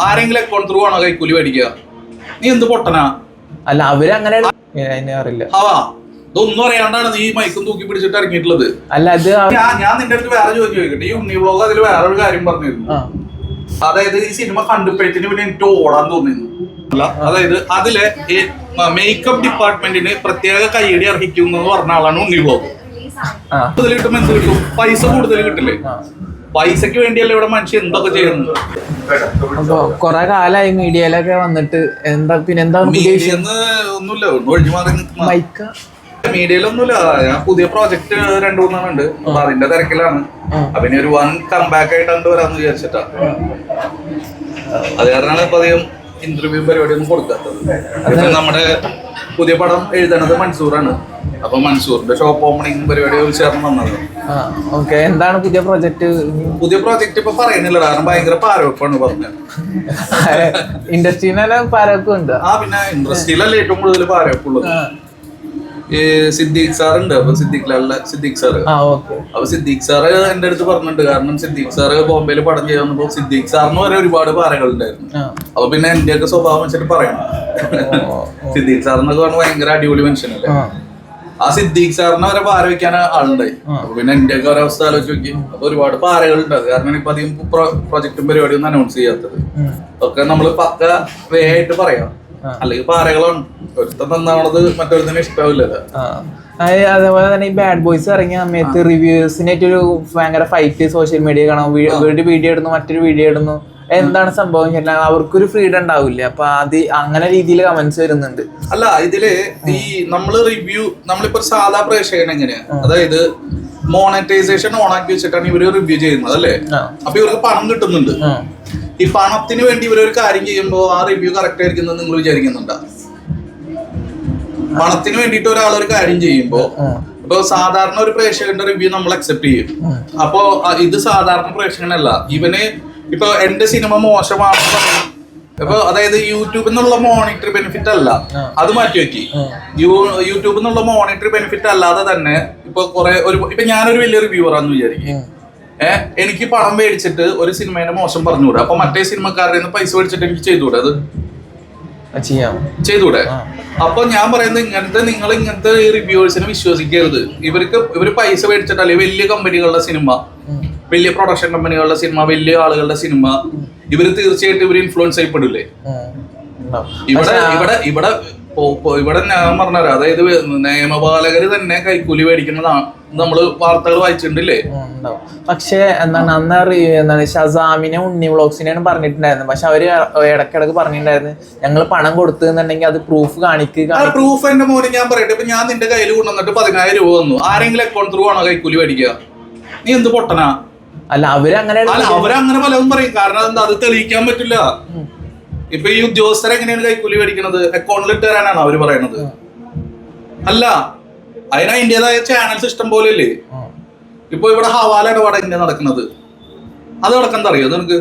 ആരെങ്കിലും account through ആണോ കൈക്കൂലി മേടിക്കുക? നീ എന്ത് പൊട്ടനാ? അല്ല അവരങ്ങനെ അറിയില്ല. ഇതൊന്നും അറിയാണ്ടാണ് നീ മൈക്കും തൂക്കി പിടിച്ചിട്ട് ഇറങ്ങിയിട്ടുള്ളത്. അല്ല അത് ഞാൻ നിന്റെ അടുത്ത് വേറെ ചോദിക്കട്ടെ. ഈ ഉണ്ണി വ്ലോഗ് അതിൽ വേറൊരു കാര്യം പറഞ്ഞിരുന്നു. അതായത് ഈ സിനിമ കണ്ടപ്പോഴത്തേന് പിന്നെ എനിക്ക് ഓടാൻ തോന്നിയിരുന്നു. അതായത് അതിലെ മേക്കപ്പ് ഡിപ്പാർട്ട്മെന്റിന് പ്രത്യേക കൈയടി അർഹിക്കുന്നു എന്ന് പറഞ്ഞ ആളാണ് ഉണ്ണി വ്ലോഗ്. കൂടുതൽ കിട്ടുമ്പോ എന്ത് കിട്ടും? പൈസ കൂടുതൽ കിട്ടില്ലേ? പൈസക്ക് വേണ്ടിയല്ലേ ഇവിടെ മനുഷ്യൻ എന്തൊക്കെ ചെയ്യുന്നത്. അപ്പൊ കൊറേ കാലായി മീഡിയയിലൊക്കെ വന്നിട്ട് പിന്നെന്താ ഒന്നുമില്ല, ഒന്നും ഒഴിഞ്ഞു മാറി നിൽക്കുന്ന മീഡിയയിലൊന്നുമില്ല. ഞാൻ പുതിയ പ്രോജക്ട് 2-3 ഉണ്ട്. അപ്പൊ അതിന്റെ തിരക്കിലാണ്. പിന്നെ ഒരു വൺ കംബാക്ക് ആയിട്ടാണ് വരാന്ന് വിചാരിച്ചിട്ടാ. അത് കാരണമാണ് ഇപ്പൊ അധികം ഇന്റർവ്യൂ പരിപാടിയൊന്നും കൊടുക്കാത്തത്. അതിപ്പോ നമ്മുടെ പുതിയ പടം എഴുതണത് മൻസൂറാണ്. അപ്പൊ മൻസൂറിന്റെ ഷോപ്പ് ഓപ്പണിംഗ് പരിപാടി ചേർന്ന് വന്നത്. എന്താണ് പുതിയ പ്രോജക്ട്? പുതിയ പ്രോജക്ട് ഇപ്പൊ പറയുന്നില്ല, കാരണം ഭയങ്കര പാരവെപ്പാണ് പറഞ്ഞത്. ഇൻഡസ്ട്രിയിലെ പാരവെപ്പ് ഉണ്ട്. പിന്നെ ഇൻഡസ്ട്രിയിലല്ലേ ഏറ്റവും കൂടുതൽ പാരവെപ്പുള്ളത്. ഈ സിദ്ദീഖ് സാർ ഉണ്ട്. അപ്പൊ സിദ്ദീഖ് സാറ് സാറ് എന്റെ അടുത്ത് പറഞ്ഞിട്ടുണ്ട്. കാരണം സിദ്ദീഖ് സാറ് ബോംബെയിൽ പടം ചെയ്യാൻ വന്നപ്പോ സിദ്ദീഖ് സാറിന് വരെ ഒരുപാട് പാരകൾ ഉണ്ടായിരുന്നു. അപ്പൊ പിന്നെ എന്റെയൊക്കെ സ്വഭാവം വെച്ചിട്ട് പറയണം. സിദ്ദീഖ് സാറിനൊക്കെ പറഞ്ഞ ഭയങ്കര അടിപൊളി മനുഷ്യനല്ലേ. ആ സിദ്ദീഖ് സാറിനെ വരെ പാര വെക്കാൻ ആളുണ്ടായി. അപ്പൊ പിന്നെ എന്റെയൊക്കെ ഒരവസ്ഥ ആലോചിച്ച് നോക്കി. അപ്പൊ ഒരുപാട് പാരകൾ ഉണ്ട്. അത് കാരണം ഇപ്പൊ അധികം പ്രൊജക്ടും പരിപാടിയൊന്നും അനൗൺസ് ചെയ്യാത്തത്. ഒക്കെ നമ്മള് പക്ക വേ ആയിട്ട് പറയാം. അല്ലെങ്കിൽ പാരകളാണ്. ഒരുത്തം തന്നാണത് മറ്റൊരുത്തന്നെ ഇഷ്ടാവില്ലല്ലോ. അതേപോലെ തന്നെ ഈ ബാഡ് ബോയ്സ് ഇറങ്ങിയ സമയത്ത് റിവ്യൂസിനായിട്ടൊരു ഭയങ്കര ഫൈറ്റ് സോഷ്യൽ മീഡിയ കാണാം. ഒരു വീഡിയോ ഇടുന്നു, മറ്റൊരു വീഡിയോ ഇടുന്നു. എന്താണ് സംഭവം? അവർക്കൊരു ഫ്രീഡം ഉണ്ടാവില്ല. അപ്പൊ അത് അങ്ങനെ രീതിയിൽ കമന്റ്സ് വരുന്നുണ്ട്. അല്ല, ഇതില് ഈ നമ്മള് റിവ്യൂ നമ്മളിപ്പോ സാധാ പ്രേക്ഷകൻ എങ്ങനെയാ, അതായത് മോണറ്റൈസേഷൻ ഓണാക്കി വെച്ചിട്ടാണ് ഇവര് റിവ്യൂ ചെയ്യുന്നത് അല്ലേ. അപ്പൊ ഇവർക്ക് പണം കിട്ടുന്നുണ്ട്. ഈ പണത്തിന് വേണ്ടി ഇവരൊരു കാര്യം ചെയ്യുമ്പോ ആ റിവ്യൂ കറക്റ്റ് ആയിരിക്കും നിങ്ങൾ വിചാരിക്കുന്നുണ്ടോ? പണത്തിന് വേണ്ടിട്ട് ഒരാളൊരു കാര്യം ചെയ്യുമ്പോ ഇപ്പൊ സാധാരണ ഒരു പ്രേക്ഷകന്റെ റിവ്യൂ നമ്മൾ അക്സെപ്റ്റ് ചെയ്യും. അപ്പൊ ഇത് സാധാരണ പ്രേക്ഷകനല്ല. ഇവന് ഇപ്പൊ എന്റെ സിനിമ മോശമാണെന്ന് പറഞ്ഞു. ഇപ്പൊ അതായത് യൂട്യൂബിൽ നിന്നുള്ള മോണിറ്ററി ബെനിഫിറ്റ് അല്ല, അത് മാറ്റി വെക്കി. യൂട്യൂബിൽ നിന്നുള്ള മോണിറ്ററി ബെനിഫിറ്റ് അല്ലാതെ തന്നെ ഇപ്പൊ ഇപ്പൊ ഞാനൊരു വലിയ റിവ്യൂവർ ആണെന്ന് വിചാരിക്കും. എനിക്ക് പണം മേടിച്ചിട്ട് ഒരു സിനിമേനെ മോശം പറഞ്ഞുകൂടെ? അപ്പൊ മറ്റേ സിനിമക്കാരുടെ നിന്ന് പൈസ മേടിച്ചിട്ട് എനിക്ക് ചെയ്തുകൂടെ? അത് ചെയ്തൂടെ? അപ്പൊ ഞാൻ പറയുന്നത് നിങ്ങൾ ഇങ്ങനത്തെ റിവ്യൂവേഴ്സിനെ വിശ്വസിക്കരുത്. ഇവര് പൈസ മേടിച്ചിട്ട് അല്ലെങ്കിൽ വലിയ കമ്പനികളുടെ സിനിമ, വലിയ പ്രൊഡക്ഷൻ കമ്പനികളുടെ സിനിമ, വലിയ ആളുകളുടെ സിനിമ, ഇവര് തീർച്ചയായിട്ടും ഇവര് ഇൻഫ്ലുവൻസ് ചെയ്യപ്പെടില്ലേ? ഇവിടെ ഞാൻ പറഞ്ഞുതരാം. അതായത് നിയമപാലകര് തന്നെ കൈക്കൂലി മേടിക്കുന്നതാണ് നമ്മള് വാർത്തകൾ വായിച്ചിട്ടുണ്ടല്ലേ. പക്ഷെ എന്താണ് ഷസാമിനെ ഉണ്ണി വ്ളോഗ്സിനെയാണ് പറഞ്ഞിട്ടുണ്ടായിരുന്നു. പക്ഷെ അവര് ഇടക്കിടക്ക് പറഞ്ഞിട്ടുണ്ടായിരുന്നു ഞങ്ങൾ പണം കൊടുത്തുന്നുണ്ടെങ്കിൽ അത് പ്രൂഫ് കാണിക്കുക. പ്രൂഫ് എന്റെ മോനെ ഞാൻ പറയട്ടെ. ഇപ്പൊ ഞാൻ നിന്റെ കയ്യിൽ കൊണ്ടുവന്നിട്ട് 10,000 രൂപ വന്നു. ആരെങ്കിലും അക്കൗണ്ട് ത്രൂ ആണോ കൈക്കൂലി മേടിക്കുക? നീ എന്ത് പൊട്ടനാ? അല്ല അവരങ്ങനെ പലതും പറയും. കാരണം അത് തെളിയിക്കാൻ പറ്റില്ല. ഇപ്പൊ ഈ ഉദ്യോഗസ്ഥരെ എങ്ങനെയാണ് കൈക്കൂലി മേടിക്കുന്നത്? അക്കൗണ്ടിൽ ഇട്ട് തരാനാണ് അവര് പറയണത്. അല്ല, അതിന് അതിൻ്റെതായ ചാനൽസ് ഇഷ്ടം പോലെ അല്ലേ. ഇപ്പൊ ഇവിടെ ഹവാല ഇടപാട് എങ്ങനെ നടക്കുന്നത്? അത് നടക്കുന്നത് അറിയോ നിനക്ക്?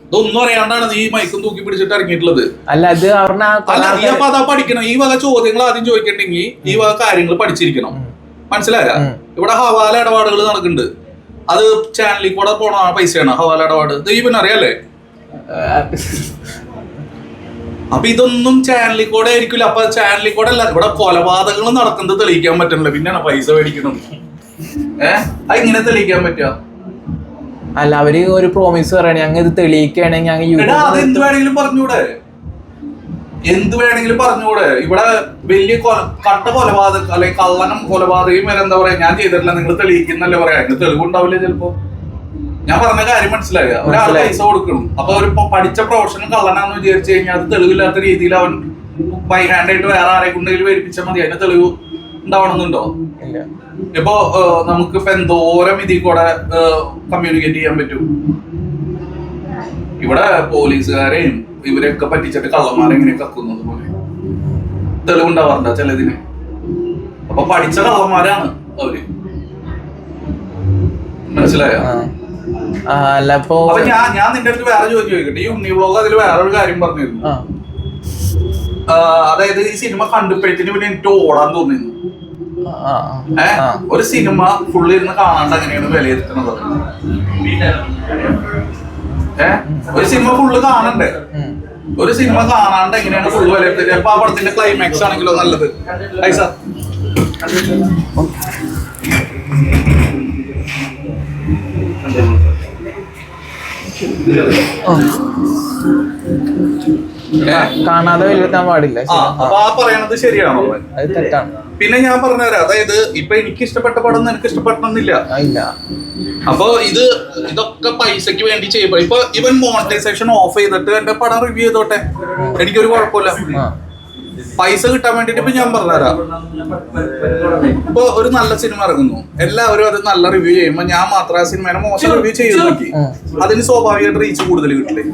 ഇതൊന്നും അറിയാണ്ടാണ് നീ മൈക്കും തൂക്കി പിടിച്ചിട്ട് ഇറങ്ങിയിട്ടുള്ളത്. നീ അപ്പൊ അതാ പഠിക്കണം. ഈ വക ചോദ്യങ്ങൾ ആദ്യം ചോദിക്കണ്ടെങ്കിൽ ഈ വക കാര്യങ്ങൾ പഠിച്ചിരിക്കണം. മനസ്സിലായ? ഇവിടെ ഹവാല ഇടപാടുകൾ നടക്കുന്നുണ്ട്. അത് ചാനലിൽ കൂടെ പോണ പൈസയാണ് ഹവാല ഇടപാട്. ദൈവം അറിയാലേ. അപ്പൊ ഇതൊന്നും ചാനലിൽ കൂടെ ആയിരിക്കില്ല. അപ്പൊ ചാനലിൽ കൂടെ അല്ല, ഇവിടെ കൊലപാതകങ്ങൾ നടക്കുന്നത് തെളിയിക്കാൻ പറ്റണില്ല. പിന്നെയാണ് പൈസ മേടിക്കുന്നത്. അതെങ്ങനെ തെളിയിക്കാൻ പറ്റുക? അല്ല, അവര് ഒരു പ്രോമിസ് പറയണേ ഞങ്ങൾ ഇത് തെളിയിക്കുകയാണെങ്കിൽ അത് എന്ത് വേണമെങ്കിലും പറഞ്ഞൂടെ? എന്ത് വേണമെങ്കിലും പറഞ്ഞൂടെ? ഇവിടെ വലിയ കട്ട കൊലപാതകം അല്ലെങ്കിൽ കള്ളനും കൊലപാതകയും വരെ എന്താ പറയാ, ഞാൻ ചെയ്തിട്ടില്ല നിങ്ങൾ തെളിയിക്കുന്നല്ലേ പറയാ. അതിന് തെളിവുണ്ടാവില്ല ചിലപ്പോ. ഞാൻ പറഞ്ഞ കാര്യം മനസ്സിലായ? ഒരാൾ പൈസ കൊടുക്കണം. അപ്പൊ ഒരു പഠിച്ച പ്രൊഫഷണൽ കള്ളനാന്ന് വിചാരിച്ചു കഴിഞ്ഞാൽ അത് തെളിവില്ലാത്ത രീതിയിൽ അവൻ ബൈ ഹാൻഡ് ആയിട്ട് വേറെ ആരെ കൊണ്ടെങ്കിലും വേരിപ്പിച്ചാൽ മതി. അതിന് തെളിവ് ഉണ്ടാവണമെന്നുണ്ടോ? ഇപ്പൊ നമുക്കിപ്പോ എന്തോരം ഇതിൽ കൂടെ കമ്മ്യൂണിക്കേറ്റ് ചെയ്യാൻ പറ്റും. ഇവിടെ പോലീസുകാരെയും ഇവരെയൊക്കെ പറ്റിച്ചിട്ട് കള്ളന്മാരെ എങ്ങനെ കക്കുന്നത് പോലെ തെളിവുണ്ടാവാറുണ്ട് ചിലതിന്. അപ്പൊ പഠിച്ച കള്ളന്മാരാണ് അവര്. മനസ്സിലായോ? ഞാൻ നിന്റെ അടുത്ത് വേറെ ചോദിക്കട്ടെ. ഈ ഉണ്ണി വ്ലോഗ് അതിൽ വേറൊരു കാര്യം പറഞ്ഞിരുന്നു. അതായത് ഈ സിനിമ കണ്ടപ്പോഴത്തേന് പിന്നെ എനിക്ക് ഓടാൻ തോന്നിയിരുന്നു. ഒരു സിനിമ ഫുള്ള് ഇരുന്ന് കാണാണ്ട് എങ്ങനെയാണ് വിലയിരുത്തുന്നത്? ഒരു സിനിമ ഫുള്ള് കാണണ്ടേ? ഒരു സിനിമ കാണാണ്ട് എങ്ങനെയാണ് ഫുള്ള് വിലയിരുത്തുക? ചിലപ്പോ ആ പടത്തിന്റെ ക്ലൈമാക്സ് ആണെങ്കിലോ നല്ലത്. സാർ കാണാതെ വിലയിരുത്താൻ പാടില്ല. അപ്പൊ ആ പറയണത് ശരിയാണോ? അത് തെറ്റാണ്. പിന്നെ ഞാൻ പറഞ്ഞുതരാം, അതായത് ഇപ്പൊ എനിക്ക് ഇഷ്ടപ്പെട്ട പടം നിനക്ക് ഇഷ്ടപ്പെടണമെന്നില്ല. അപ്പൊ ഇതൊക്കെ പൈസക്ക് വേണ്ടി ചെയ്യുമ്പോ ഇപ്പൊ ഇവൻ മോണിറ്റൈസേഷൻ ഓഫ് ചെയ്തിട്ട് എന്റെ പടം റിവ്യൂ ചെയ്തോട്ടെ, എനിക്കൊരു കുഴപ്പമില്ല. പൈസ കിട്ടാൻ വേണ്ടിട്ട് ഇപ്പൊ ഞാൻ പറഞ്ഞുതരാം. ഇപ്പൊ ഒരു നല്ല സിനിമ ഇറങ്ങുന്നു, എല്ലാവരും അത് നല്ല റിവ്യൂ ചെയ്യുമ്പോ ഞാൻ മാത്രം ആ സിനിമേനെ മോശം റിവ്യൂ ചെയ്ത് നോക്കി, അതിന് സ്വാഭാവികമായിട്ട് റീച്ച് കൂടുതൽ കിട്ടില്ലേ?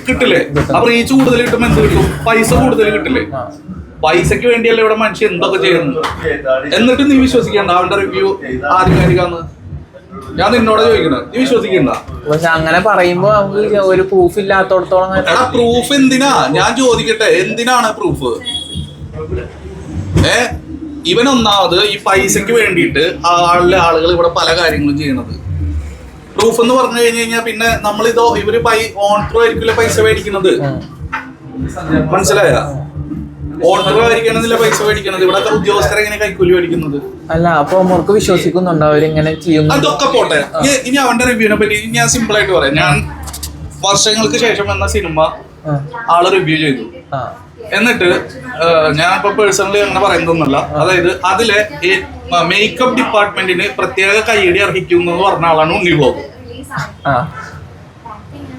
കിട്ടില്ലേ? അപ്പൊ റീച്ച് കൂടുതൽ കിട്ടുമ്പോ എന്ത് കിട്ടും? പൈസ കൂടുതൽ കിട്ടില്ലേ? പൈസക്ക് വേണ്ടിയല്ലേ ഇവിടെ മനുഷ്യൻ എന്തൊക്കെ ചെയ്യുന്നത്? എന്നിട്ട് നീ വിശ്വസിക്കണ്ട അവന്റെ റിവ്യൂ ആധികാരികാന്ന്. ഞാൻ നിന്നോട് ചോദിക്കണ, നീ വിശ്വസിക്കണ്ട. പക്ഷെ അങ്ങനെ പറയുമ്പോ നമുക്ക് ഒരു പ്രൂഫ് ഇല്ലാത്തോടത്തോളം. പ്രൂഫ് എന്തിനാ? ഞാൻ ചോദിക്കട്ടെ, എന്തിനാണ് പ്രൂഫ്? ഇവനൊന്നാമത് ഈ പൈസക്ക് വേണ്ടിയിട്ട് ആളുകൾ ഇവിടെ പല കാര്യങ്ങളും ചെയ്യണത്. പ്രൂഫ് എന്ന് പറഞ്ഞു കഴിഞ്ഞാൽ പിന്നെ നമ്മളിതോ ഇവര് ഓൺ ത്രൂ ആയിരിക്കില്ല പൈസ മേടിക്കുന്നത്. മനസ്സിലായ? ഓർഡർ ആയിരിക്കണമെന്നില്ല പൈസ മേടിക്കുന്നത്. ഇവിടെ ഉദ്യോഗസ്ഥരെ എങ്ങനെ കൈക്കൂലി മേടിക്കുന്നത്? അല്ല, അപ്പൊ അവർക്ക് വിശ്വസിക്കുന്നുണ്ടോ അവരിങ്ങനെ ചെയ്യുന്നു? അതൊക്കെ പോട്ടെ. ഇനി അവന്റെ റിവ്യൂവിനെ പറ്റി ഞാൻ സിമ്പിൾ ആയിട്ട് പറയാം. ഞാൻ വർഷങ്ങൾക്ക് ശേഷം എന്ന സിനിമ ആള് റിവ്യൂ ചെയ്തു. എന്നിട്ട് ഞാൻ ഇപ്പൊ പേഴ്സണലി അങ്ങനെ പറയുന്നതൊന്നുമല്ല, അതായത് അതിലെ മേക്കപ്പ് ഡിപ്പാർട്ട്മെന്റിന് പ്രത്യേക കൈയടി അർഹിക്കുന്നു എന്ന് പറഞ്ഞ ആളാണ് ഉണ്ണിബോബ്.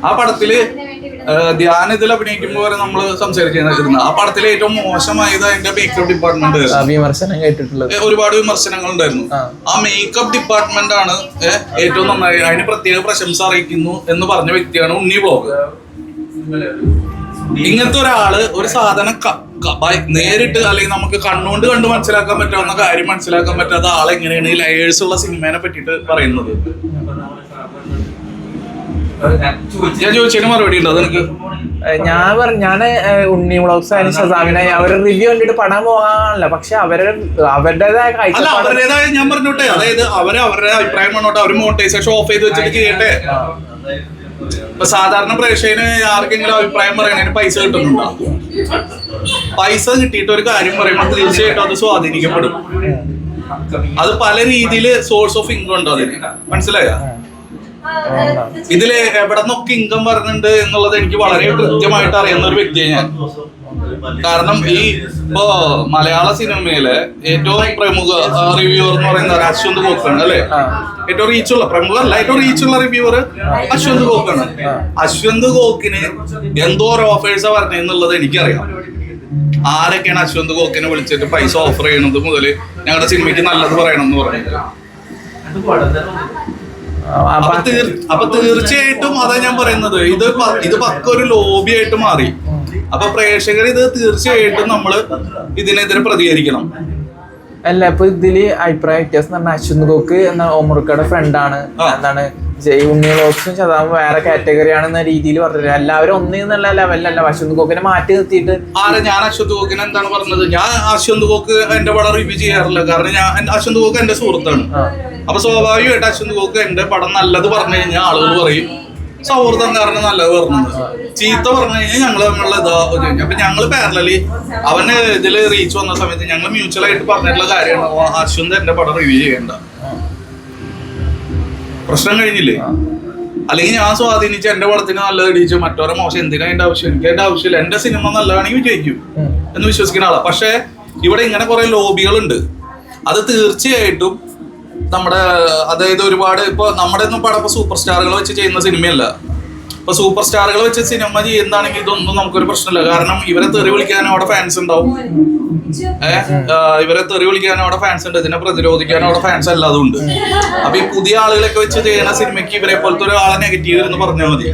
ആ പടത്തില് ധ്യാൻ ഇതിൽ അഭിനയിക്കുമ്പോ വരെ നമ്മള് സംസാരിച്ചിരുന്ന ആ പടത്തിലെ ഏറ്റവും മോശമായത് അതിന്റെ മേക്കപ്പ് ഡിപ്പാർട്ട്മെന്റ്. വിമർശനം കേട്ടിട്ടുള്ളത് ഒരുപാട് വിമർശനങ്ങൾ ഉണ്ടായിരുന്നു. ആ മേക്കപ്പ് ഡിപ്പാർട്ട്മെന്റ് ആണ് ഏറ്റവും നന്നായി, അതിന് പ്രത്യേക പ്രശംസ അറിയിക്കുന്നു എന്ന് പറഞ്ഞ വ്യക്തിയാണ് ഉണ്ണി ബ്ലോഗ്. ഇങ്ങനത്തെ ഒരാള് ഒരു സാധനം നേരിട്ട് അല്ലെങ്കിൽ നമുക്ക് കണ്ണുകൊണ്ട് കണ്ട് മനസ്സിലാക്കാൻ പറ്റാവുന്ന കാര്യം മനസ്സിലാക്കാൻ പറ്റാത്ത ആളെങ്ങനെയാണ് ഈ ലെയേഴ്സ് ഉള്ള സിനിമേനെ പറ്റിയിട്ട് പറയുന്നത്? ഞാൻ ചോദിച്ചതിന് മറുപടി ഉണ്ടോ അതെനിക്ക്? ഞാൻ ഉണ്ണി വ്ളോഗ്സ് അതിന് ഷസാമിനെ അവരുടെ റിവ്യൂ കണ്ടിട്ട് പടം പോകാനല്ല, പക്ഷെ അവരുടേതായ അവരുടേതായ ഞാൻ പറഞ്ഞോട്ടെ, അതായത് അവരുടെ അഭിപ്രായം പറഞ്ഞോട്ടെ, അവര് മോണിറ്റൈസേഷൻ ഓഫ് ചെയ്ത് വെച്ചിട്ട് ചെയ്യട്ടെ. ഇപ്പൊ സാധാരണ പ്രേക്ഷകന് ആർക്കെങ്കിലും അഭിപ്രായം പറയണതിന് പൈസ കിട്ടുന്നുണ്ടോ? പൈസ കിട്ടിയിട്ട് ഒരു കാര്യം പറയുമ്പോൾ തീർച്ചയായിട്ടും അത് സ്വാധീനിക്കപ്പെടും. അത് പല രീതിയിൽ സോഴ്സ് ഓഫ് ഇൻകം ഉണ്ട് അതിന്. മനസ്സിലായ? ഇതില് എവിടെ നിന്നൊക്കെ ഇൻകം വരുന്നുണ്ട് എന്നുള്ളത് എനിക്ക് വളരെ കൃത്യമായിട്ട് അറിയുന്ന ഒരു വ്യക്തിയാണ് ഞാൻ. കാരണം ഇപ്പോ മലയാള സിനിമയിലെ ഏറ്റവും പ്രമുഖ റിവ്യൂവർ എന്ന് പറയുന്നത് അശ്വന്ത് ഗോക്കാണ് അല്ലെ? ഏറ്റവും റീച്ചുള്ള പ്രമുഖ അല്ല, ഏറ്റവും റീച്ചുള്ള റിവ്യൂവർ അശ്വന്ത് ഗോക്കാണ്. അശ്വന്ത് ഗോക്കിന് എന്തോരം ഓഫേഴ്സാ പറഞ്ഞത് എന്നുള്ളത് എനിക്കറിയാം. ആരൊക്കെയാണ് അശ്വന്ത് ഗോക്കിനെ വിളിച്ചിട്ട് പൈസ ഓഫർ ചെയ്യണത് മുതല് ഞങ്ങളുടെ സിനിമയ്ക്ക് നല്ലത് പറയണം എന്ന് പറഞ്ഞത്. അപ്പൊ തീർച്ചയായിട്ടും അതാ ഞാൻ പറയുന്നത്, ഇത് പക്ക ഒരു ലോബി ആയിട്ട് മാറി. അപ്പൊ പ്രേക്ഷകർ ഇത് തീർച്ചയായിട്ടും നമ്മള് ഇതിനെതിരെ പ്രതികരിക്കണം. അല്ല, ഇപ്പൊ ഇതില് അഭിപ്രായ വ്യത്യാസം എന്ന് പറഞ്ഞാൽ അശ്വന്ത് ഗോക്ക് എന്ന ഓമർക്കയുടെ ഫ്രണ്ടാണ്, എന്താണ് ഉണ്ണി വ്ളോഗ്സും ശതാവും വേറെ കാറ്റഗറി ആണെന്ന രീതിയിൽ പറഞ്ഞത്. എല്ലാവരും ഒന്നേന്നുള്ള ലെവലല്ല, അശ്വന്ത് ഗോക്കിനെ മാറ്റി നിർത്തിയിട്ട്. ഞാൻ അശ്വന്ത് ഗോക്കിനെ എന്താണ് പറഞ്ഞത്? ഞാൻ അശ്വന്ത് ഗോക്ക് എന്റെ പടം റിവ്യൂ ചെയ്യാറില്ല, കാരണം ഞാൻ അശ്വന്ത് ഗോക്ക് എന്റെ സുഹൃത്താണ്. അപ്പൊ സ്വാഭാവികമായിട്ട് അശ്വന്ത് ഗോക്ക് എന്റെ പടം നല്ലത് പറഞ്ഞു കഴിഞ്ഞാൽ ആളുകൾ പറയും സൗഹൃദം കാരണം നല്ലത് പറഞ്ഞത്, ചീത്ത പറഞ്ഞു കഴിഞ്ഞാൽ ഞങ്ങൾ തമ്മിലുള്ള ഇതാ. അപ്പൊ ഞങ്ങള് പാരലലി അവന് ഇതില് റീച്ച് വന്ന സമയത്ത് ഞങ്ങൾ മ്യൂച്വൽ ആയിട്ട് പറഞ്ഞിട്ടുള്ള കാര്യമാണ് അശ്വന്ത് എന്റെ പടം റിവ്യൂ ചെയ്യേണ്ട. പ്രശ്നം കഴിഞ്ഞില്ലേ? അല്ലെങ്കിൽ ഞാൻ സ്വാധീനിച്ച് എന്റെ പടത്തിന് നല്ലത് ഇടിച്ചു മറ്റോരെ മോശം, എന്തിനാ എന്റെ ആവശ്യം? എനിക്ക് എന്റെ ആവശ്യമില്ല. എന്റെ സിനിമ നല്ലതാണെങ്കിൽ വിജയിക്കും എന്ന് വിശ്വസിക്കുന്ന ആളാ. പക്ഷെ ഇവിടെ ഇങ്ങനെ കുറെ ലോബികളുണ്ട്. അത് തീർച്ചയായിട്ടും നമ്മുടെ അതായത് ഒരുപാട് ഇപ്പൊ നമ്മുടെ ഒന്നും പടം ഇപ്പൊ സൂപ്പർ സ്റ്റാറുകൾ വെച്ച് ചെയ്യുന്ന സിനിമയല്ല. ഇപ്പൊ സൂപ്പർ സ്റ്റാറുകൾ വെച്ച് സിനിമ ചെയ്യുന്നതാണെങ്കിൽ ഇതൊന്നും നമുക്കൊരു പ്രശ്നമില്ല. കാരണം ഇവരെ തെറി വിളിക്കാനും അവിടെ ഫാൻസ് ഉണ്ടാവും. ഇവരെ തെറി വിളിക്കാനും അവിടെ ഫാൻസ് ഉണ്ട്, ഇതിനെ പ്രതിരോധിക്കാനും അവിടെ ഫാൻസ് അല്ലാതും ഉണ്ട്. അപ്പൊ ഈ പുതിയ ആളുകളൊക്കെ വെച്ച് ചെയ്യുന്ന സിനിമയ്ക്ക് ഇവരെ പോലത്തെ ഒരാളെ നെഗറ്റീവ് എന്ന് പറഞ്ഞാൽ മതി.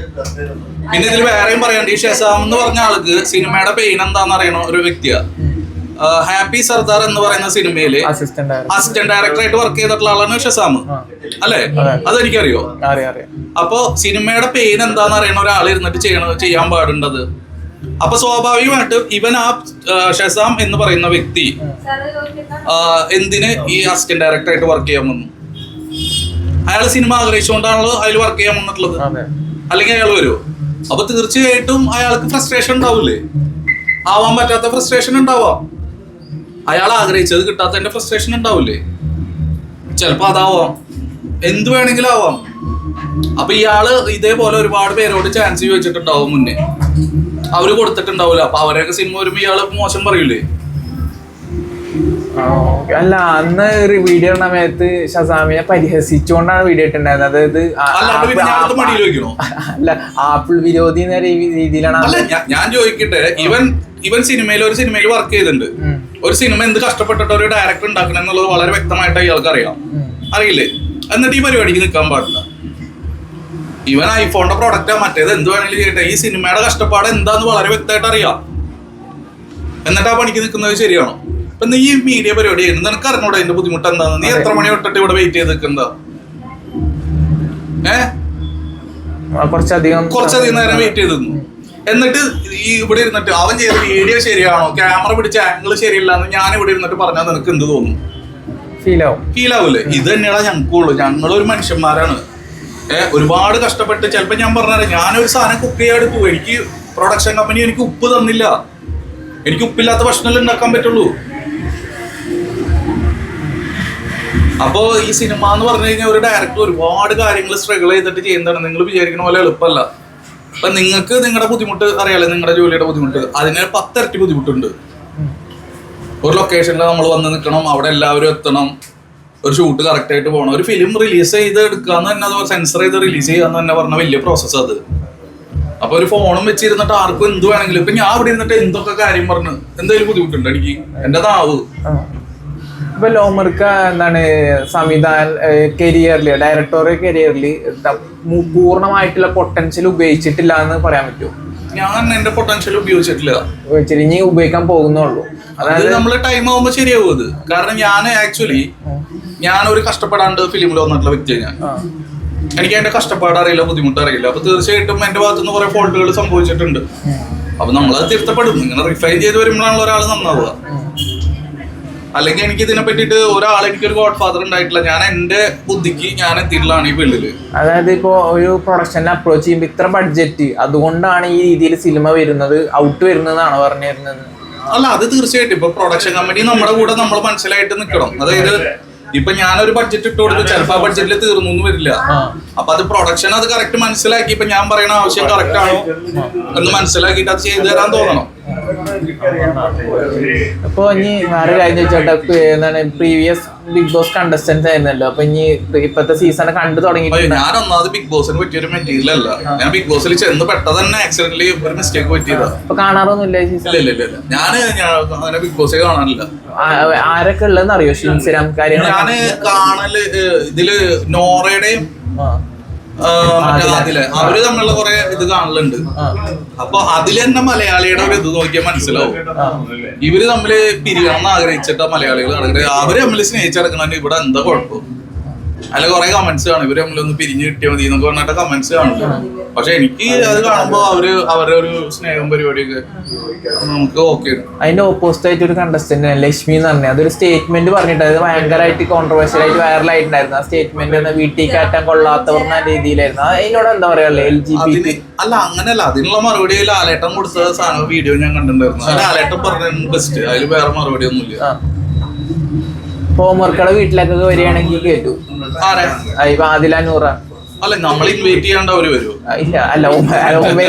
പിന്നെ ഇതിൽ വേറെയും പറയാണ്ട്, ഈ ഷെസാം എന്ന് പറഞ്ഞ ആൾക്ക് സിനിമയുടെ പെയിൻ എന്താണെന്ന് അറിയണ ഒരു വ്യക്തിയാ. ഹാപ്പി സർദാർ എന്ന് പറയുന്ന സിനിമയില് അസിസ്റ്റന്റ് ഡയറക്ടറായിട്ട് വർക്ക് ചെയ്തിട്ടുള്ള ആളാണ് ഷെസാം അല്ലെ? അതെനിക്കറിയോ? അപ്പൊ സിനിമയുടെ പെയിൻ എന്താന്ന് അറിയണ ഒരാൾ ഇരുന്നിട്ട് ചെയ്യാൻ പാടുണ്ടത്. അപ്പൊ സ്വാഭാവികമായിട്ടും ഇവൻ ആ ഷെസാം എന്ന് പറയുന്ന വ്യക്തി എന്തിന് ഈ അസിസ്റ്റന്റ് ഡയറക്ടറായിട്ട് വർക്ക് ചെയ്യാൻ വന്നു? അയാൾ സിനിമ ആഗ്രഹിച്ചുകൊണ്ടാണല്ലോ അതിൽ വർക്ക് ചെയ്യാൻ വന്നിട്ടുള്ളത്. അല്ലെങ്കിൽ അയാൾ വരുമോ? അപ്പൊ തീർച്ചയായിട്ടും അയാൾക്ക് ഫ്രസ്ട്രേഷൻ ഉണ്ടാവില്ലേ? ആവാൻ പറ്റാത്ത ഫ്രസ്ട്രേഷൻ ഉണ്ടാവാം. അയാൾ ആഗ്രഹിച്ചത് കിട്ടാത്തതിന്റെ ഫ്രസ്ട്രേഷൻ ഉണ്ടാവില്ലേ? ചിലപ്പോ അതാവാം, എന്ത് വേണമെങ്കിലും ആവാം. അപ്പൊ ഇയാള് ഇതേപോലെ ഒരുപാട് പേരോട് ചാൻസ് ചോദിച്ചിട്ടുണ്ടാവും മുന്നേ, അവര് കൊടുത്തിട്ടുണ്ടാവില്ല. അപ്പൊ അവരെയൊക്കെ സിനിമ വരുമ്പോ ഇയാള് മോശം പറയൂലേ? അല്ല, അന്ന് വീഡിയോ സമയത്ത് ഷസാമിനെ പരിഹസിച്ചുകൊണ്ടാണ് വീഡിയോ ഇട്ടുണ്ടായിരുന്നത്. അതായത് അല്ല, ആപ്പിൾ വിരോധി എന്ന രീതിയിലാണ്. അല്ല, ഞാൻ ചോദിക്കട്ടെ, ഇവൻ സിനിമയിൽ ഒരു സിനിമയിൽ വർക്ക് ചെയ്തിട്ടുണ്ട്. ഒരു സിനിമ എന്ത് കഷ്ടപ്പെട്ടിട്ട് ഒരു ഡയറക്ടർ ഉണ്ടാക്കണം എന്നുള്ളത് വളരെ വ്യക്തമായിട്ട് ഇയാൾക്ക് അറിയാം, അറിയില്ലേ? എന്നിട്ട് ഈ പരിപാടിക്ക് നിൽക്കാൻ പാടില്ല. ഇവൻ ഐഫോണിന്റെ പ്രൊഡക്റ്റാ, മറ്റേത് എന്ത് വേണമെങ്കിലും ചെയ്യട്ടെ. ഈ സിനിമയുടെ കഷ്ടപ്പാട് എന്താന്ന് വളരെ വ്യക്തമായിട്ട് അറിയാം. എന്നിട്ട് ആ പണിക്ക് നിൽക്കുന്നത് ശരിയാണോ? ഇപ്പൊ നീ ഈ മീഡിയ പരിപാടി ചെയ്യുന്നത് നിനക്ക് അറിഞ്ഞൂടെ അതിന്റെ ബുദ്ധിമുട്ട് എന്താന്ന്? നീ എത്ര മണി തൊട്ടിട്ട് ഇവിടെ വെയിറ്റ് ചെയ്ത് നിൽക്കുന്നതാ? കുറച്ചധികം നേരം വെയിറ്റ് ചെയ്ത് നിന്നു. എന്നിട്ട് ഈ ഇവിടെ ഇരുന്നിട്ട് അവൻ ചെയ്ത വീഡിയോ ശരിയാണോ, ക്യാമറ പിടിച്ച ആംഗിൾ ശരിയല്ല എന്ന് ഞാൻ ഇവിടെ ഇരുന്നിട്ട് പറഞ്ഞാൽ നിനക്ക് എന്ത് തോന്നും? ഫീൽ ആവൂലേ? ഇത് തന്നെയാണ് ഞങ്ങൾക്കുള്ളൂ. ഞങ്ങളൊരു മനുഷ്യന്മാരാണ്. ഒരുപാട് കഷ്ടപ്പെട്ട് ചിലപ്പോ ഞാൻ പറഞ്ഞാൽ ഞാനൊരു സാധനം കുക്ക് ചെയ്യാൻ പോകും. എനിക്ക് പ്രൊഡക്ഷൻ കമ്പനി എനിക്ക് ഉപ്പ് തന്നില്ല. എനിക്ക് ഉപ്പില്ലാത്ത ഭക്ഷണം ഉണ്ടാക്കാൻ പറ്റുള്ളൂ. അപ്പോ ഈ സിനിമ എന്ന് പറഞ്ഞു കഴിഞ്ഞാൽ ഒരു ഡയറക്ടർ ഒരുപാട് കാര്യങ്ങൾ സ്ട്രഗിൾ ചെയ്തിട്ട് ചെയ്യുന്നതാണ്. നിങ്ങൾ വിചാരിക്കുന്ന പോലെ എളുപ്പമല്ല. അപ്പൊ നിങ്ങൾക്ക് നിങ്ങളുടെ ബുദ്ധിമുട്ട് അറിയാലോ, നിങ്ങളുടെ ജോലിയുടെ ബുദ്ധിമുട്ട്. അതിന് 10 ഇരട്ടി ബുദ്ധിമുട്ടുണ്ട്. ഒരു ലൊക്കേഷനിൽ നമ്മൾ വന്ന് നിൽക്കണം, അവിടെ എല്ലാവരും എത്തണം, ഒരു ഷൂട്ട് കറക്റ്റ് ആയിട്ട് പോകണം. ഒരു ഫിലിം റിലീസ് ചെയ്ത് എടുക്കാന്ന് തന്നെ, അത് സെൻസർ ചെയ്ത് റിലീസ് ചെയ്യാന്ന് തന്നെ പറഞ്ഞ വലിയ പ്രോസസ്സ് അത്. അപ്പൊ ഒരു ഫോണും വെച്ചിരുന്നിട്ട് ആർക്കും എന്ത് വേണമെങ്കിലും, ഇപ്പൊ ഞാൻ അവിടെ ഇരുന്നിട്ട് എന്തൊക്കെ കാര്യം പറഞ്ഞു എന്തെങ്കിലും ബുദ്ധിമുട്ടുണ്ട് എനിക്ക്, എന്റെ നാവ്. ഇപ്പൊ ലോമർക്ക് എന്താണ് സംവിധാന കരിയറില്, ഡയറക്ടോറിയൽ കരിയറില് പൂർണ്ണമായിട്ടുള്ള പൊട്ടൻഷ്യൽ ഉപയോഗിച്ചിട്ടില്ല എന്ന് പറയാൻ പറ്റുമോ? ഞാൻ എന്റെ പൊട്ടൻഷ്യൽ ഉപയോഗിച്ചിട്ടില്ല. ഇനി ഉപയോഗിക്കാൻ പോകുന്നുള്ളൂ. അതായത് നമ്മള് ടൈം ആവുമ്പോ ശരിയാവും അത്. കാരണം ഞാൻ ആക്ച്വലി ഞാനൊരു കഷ്ടപ്പെടാണ്ട് ഫിലിമിൽ വന്നിട്ടുള്ള വ്യക്തിയാണ് ഞാൻ. എനിക്ക് അതിന്റെ കഷ്ടപ്പാട് അറിയില്ല, ബുദ്ധിമുട്ട് അറിയില്ല. അപ്പൊ തീർച്ചയായിട്ടും എന്റെ ഭാഗത്തുനിന്ന് കുറെ ഫോൾട്ടുകൾ സംഭവിച്ചിട്ടുണ്ട്. അപ്പൊ നമ്മളത് തിരുത്തപ്പെടും. ഇങ്ങനെ റിഫൈൻ ചെയ്ത് വരുമ്പോഴാണല്ലോ ഒരാൾ നന്നാവുക. അല്ലെങ്കിൽ എനിക്ക് ഇതിനെ പറ്റിയിട്ട് ഒരാൾ എനിക്കൊരു ഗോഡ് ഫാദർ ഉണ്ടായിട്ടില്ല. ഞാൻ എന്റെ ബുദ്ധിക്ക് ഞാൻ എത്തിയിട്ടുള്ളതാണ് ഈ ഫീൽഡില്. അതായത് ഇപ്പോ ഒരു പ്രൊഡക്ഷനെ അപ്രോച്ച് ചെയ്യുമ്പോൾ ഇത്ര ബഡ്ജറ്റ്, അതുകൊണ്ടാണ് ഈ രീതിയിൽ സിനിമ വരുന്നത്, ഔട്ട് വരുന്നതാണോ പറഞ്ഞു തരുന്നത്? അല്ല, അത് തീർച്ചയായിട്ടും ഇപ്പൊ പ്രൊഡക്ഷൻ കമ്പനി നമ്മുടെ കൂടെ നമ്മൾ മനസ്സിലായിട്ട് നിൽക്കണം. അതായത് ഇപ്പൊ ഞാനൊരു ബഡ്ജറ്റ് ഇട്ട് കൊടുത്തു, ചിലപ്പോൾ ആ ബഡ്ജറ്റിൽ തീർന്നു വരില്ല. അപ്പൊ അത് പ്രൊഡക്ഷൻ അത് കറക്റ്റ് മനസ്സിലാക്കി, ഇപ്പൊ ഞാൻ പറയുന്ന ആവശ്യം കറക്റ്റ് ആണോ എന്ന് മനസ്സിലാക്കിയിട്ട് അത് ചെയ്തു തരാൻ തോന്നണം. അപ്പൊ ഇനി വേറെ കാര്യം ചോദിച്ചോട്ടെ, എന്താണ് പ്രീവിയസ് ബിഗ് ബോസ് കണ്ടസ്റ്റൻസ് ആയിരുന്നല്ലോ, അപ്പൊ ഇനി ഇപ്പത്തെ സീസൺ കണ്ടു തുടങ്ങി? ഞാൻ ഒന്നാമത് ബിഗ് ബോസിന് പറ്റിയൊരു മെറ്റീരിയൽ അല്ല. ഞാൻ ബിഗ് ബോസിൽ ചെന്ന് പെട്ടത് തന്നെ ആക്സിഡന്റലി ഒരു മിസ്റ്റേക്ക് പറ്റിയതാ. അപ്പൊ കാണാറൊന്നുമില്ല? ഇല്ല, ഞാൻ അങ്ങനെ ബിഗ് ബോസ് കാണാനില്ല. ആരൊക്കെ ഉള്ളതെന്ന് അറിയോ? ഇൻസ്റ്റാഗ്രാം കാര്യങ്ങൾ ഞാന് കാണല് ഇതില് നോറയുടെയും അതില് അവര് തമ്മിലുള്ള കുറെ ഇത് കാണലുണ്ട്. അപ്പൊ അതിൽ തന്നെ മലയാളിയുടെ ഒരു ഇത് നോക്കിയാൽ മനസ്സിലാവും. ഇവര് തമ്മില് പിരിയണം എന്ന് ആഗ്രഹിച്ചിട്ട മലയാളികൾ നടക്കുന്നത്. അവര് തമ്മിൽ സ്നേഹിച്ചടക്കണ ഇവിടെ എന്താ കുഴപ്പം? അല്ല, കുറെ കമന്റ്സ് കാണും, ഇവര് തമ്മിലൊന്ന് പിരിഞ്ഞു കിട്ടിയാൽ മതി എന്നൊക്കെ പറഞ്ഞിട്ട് കമന്റ്സ് കാണില്ല. പക്ഷെ എനിക്ക് അത് കാണുമ്പോ അവരുടെ ഒരു സ്നേഹം പരിപാടിയൊക്കെ നമുക്ക് ഓക്കെ. അതിന്റെ ഓപ്പോസിറ്റ് ആയിട്ട് ഒരു കണ്ടസ്റ്റന്റ് ലക്ഷ്മി എന്ന് പറഞ്ഞത് അതൊരു സ്റ്റേറ്റ്മെന്റ് പറഞ്ഞിട്ട് അത് ഭയങ്കരമായിട്ട് കോൺട്രവേഴ്ഷ്യൽ ആയിട്ട് വൈറലായിട്ടുണ്ടായിരുന്നു. ആ സ്റ്റേറ്റ്മെന്റ് വീട്ടിൽ കയറ്റാൻ കൊള്ളാത്തവർ എന്ന രീതിയിലായിരുന്നു. അതിനോട് എന്താ പറയാ? LGBT അല്ല, അങ്ങനെയല്ല. അതിനുള്ള മറുപടി ലാലേട്ടൻ കൊടുത്ത സാധനം വീഡിയോ ഞാൻ കണ്ടിട്ടുണ്ടായിരുന്നു. ലാലേട്ടൻ പറഞ്ഞ ബെസ്റ്റ്, അതിൽ വേറെ മറുപടി ഒന്നുമില്ല. ഹോംവർക്കുകളെ വീട്ടിലേക്കൊക്കെ വരികയാണെങ്കിൽ കേട്ടു. ആദില നൂറ അല്ല, നമ്മൾ ഇൻവൈറ്റ് ചെയ്യാണ്ട് അവര് വരുമോ? ഇല്ല, അല്ല